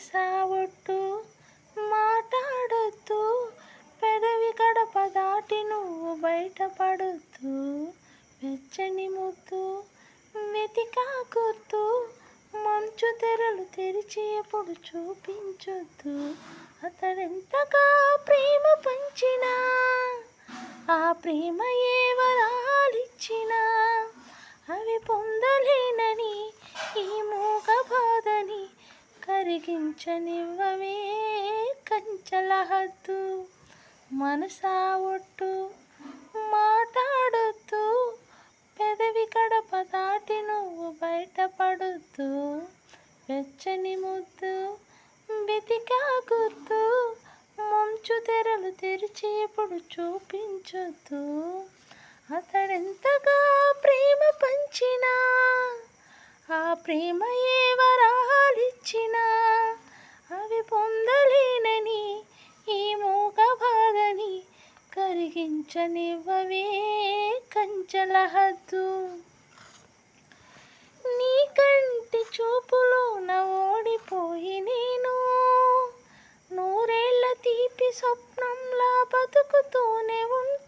మనసా ఒట్టు మాట్లాడొద్దు, పెదవి గడప దాటి నువ్వు బయటపడొద్దు. వెచ్చని ముద్దు వెతికా గుర్తు, మంచు తెరలు తెరిచి ఎప్పుడు చూపించొద్దు. అతడెంతగా ప్రేమ పంచినా, ఆ ప్రేమ ఏ వరాలిచ్చినా అవి పొందలేనని ఈ మూగ బాధని కరిగించనివ్వవే కంచెల హద్దు. మనసా ఒట్టు మాట్లాడొద్దు, పెదవి గడప దాటి నువ్వు బయటపడొద్దు. వెచ్చని ముద్దు వెతికా గుర్తు, మంచు తెరలు తెరిచి ఎప్పుడు చూపించొద్దు. అతడెంతగా ప్రేమ పంచినా, ఆ ప్రేమ ఏ వరాలిచ్చినా అవి పొందలేనని ఈ మూగ బాధని కరిగించనివ్వవే కంచెల హద్దు. నీ కంటి చూపులోన ఓడిపోయి నేను నూరేళ్ల తీపి స్వప్నంలా బతుకుతూనే ఉంటా.